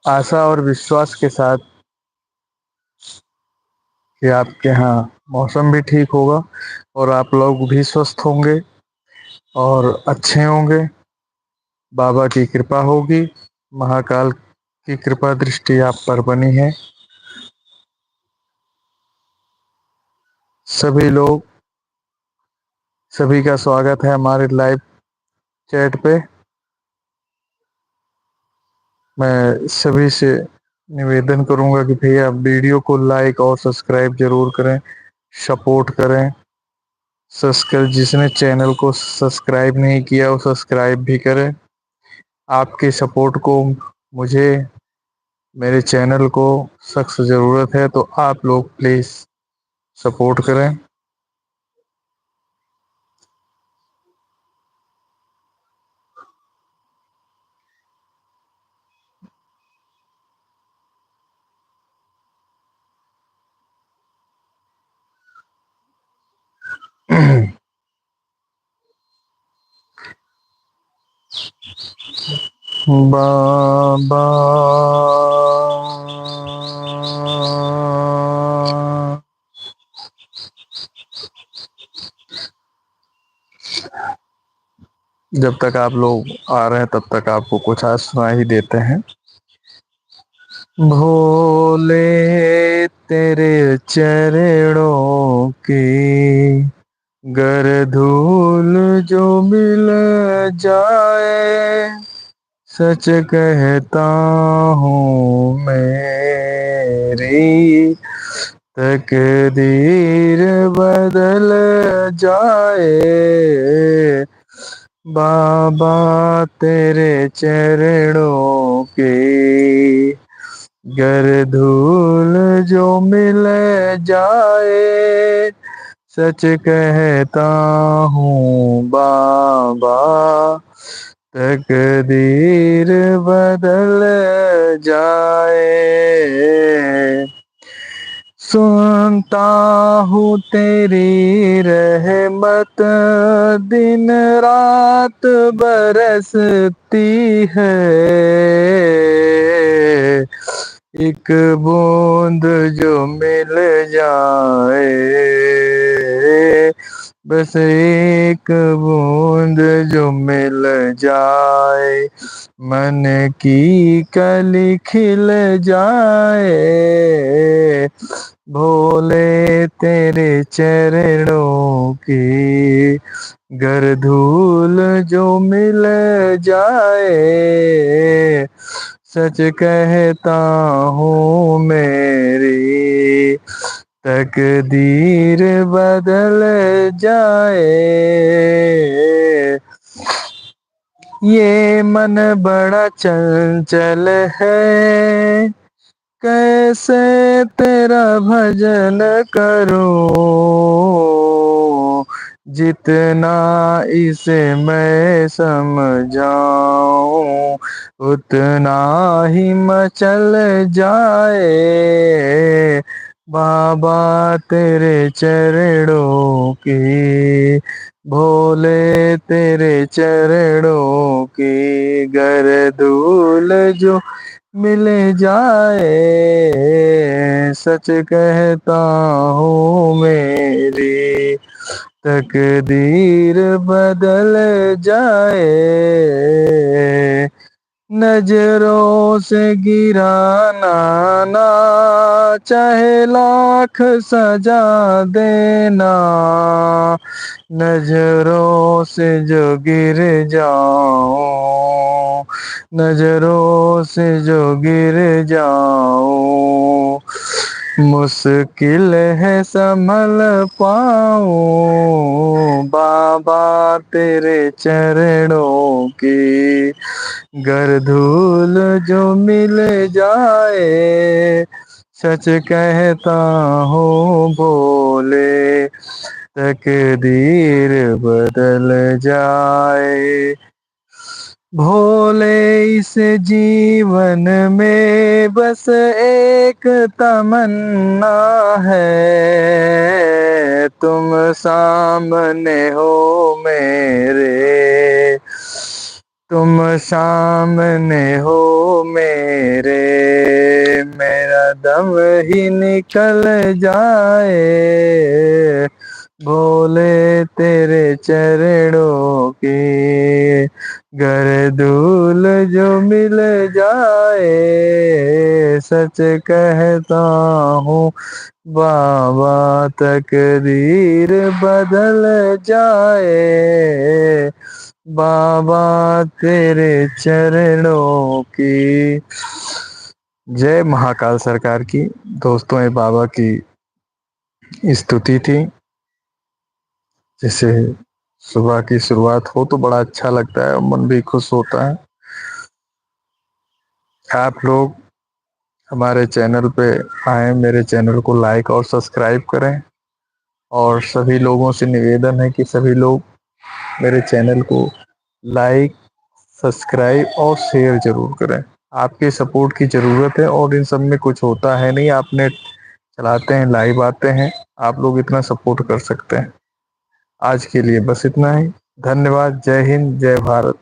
आशा और विश्वास के साथ कि आपके यहाँ मौसम भी ठीक होगा और आप लोग भी स्वस्थ होंगे और अच्छे होंगे। बाबा की कृपा होगी, महाकाल की कृपा दृष्टि आप पर बनी है। सभी लोग, सभी का स्वागत है हमारे लाइव चैट पे। मैं सभी से निवेदन करूंगा कि भैया वीडियो को लाइक और सब्सक्राइब जरूर करें, सपोर्ट करें। सब्सक्राइब, जिसने चैनल को सब्सक्राइब नहीं किया वो सब्सक्राइब भी करें। आपके सपोर्ट को मुझे, मेरे चैनल को सख्त ज़रूरत है, तो आप लोग प्लीज़ सपोर्ट करें। बाबा जब तक आप लोग आ रहे हैं तब तक आपको कुछ आज सुना ही देते हैं। भोले तेरे चरणों की गर धूल जो मिल जाए, सच कहता हूँ मेरी तकदीर बदल जाए। बाबा तेरे चरणों की गर धूल जो मिल जाए, सच कहता हूँ बाबा तकदीर बदल जाए। सुनता हूँ तेरी रहमत दिन रात बरसती है, एक बूंद जो मिल जाए, बस एक बूंद जो मिल जाए, मन की कली खिल जाए। भोले तेरे चरणों की गर धूल जो मिल जाए, सच कहता हूँ मेरी तकदीर बदल जाए। ये मन बड़ा चंचल है, कैसे तेरा भजन करूं, जितना इसे मैं समझाऊं उतना ही मचल जाए। बाबा तेरे चरणों की, भोले तेरे चरणों की गर धूल जो मिल जाए, सच कहता हूँ मेरी तकदीर बदल जाए। नजरों से गिराना ना, चाहे लाख सजा देना, नजरों से जो गिर जाऊं, नजरों से जो गिर जाऊं, मुश्किल है संभल पाऊं। बाबा तेरे चरणों की गर धूल जो मिल जाए, सच कहता हूँ भोले तकदीर बदल जाए। भोले इस जीवन में बस एक तमन्ना है, तुम सामने हो मेरे, तुम सामने हो मेरे, दम ही निकल जाए, भोले तेरे चरणों की गर धूल जो मिल जाए, सच कहता हूँ बाबा तकदीर बदल जाए, बाबा तेरे चरणों की। जय महाकाल सरकार की। दोस्तों, ये बाबा की स्तुति थी, जिसे सुबह की शुरुआत हो तो बड़ा अच्छा लगता है और मन भी खुश होता है। आप लोग हमारे चैनल पे आए, मेरे चैनल को लाइक और सब्सक्राइब करें, और सभी लोगों से निवेदन है कि सभी लोग मेरे चैनल को लाइक, सब्सक्राइब और शेयर जरूर करें। आपके सपोर्ट की ज़रूरत है, और इन सब में कुछ होता है नहीं, आप नेट चलाते हैं, लाइव आते हैं, आप लोग इतना सपोर्ट कर सकते हैं। आज के लिए बस इतना ही। धन्यवाद। जय हिंद, जय भारत।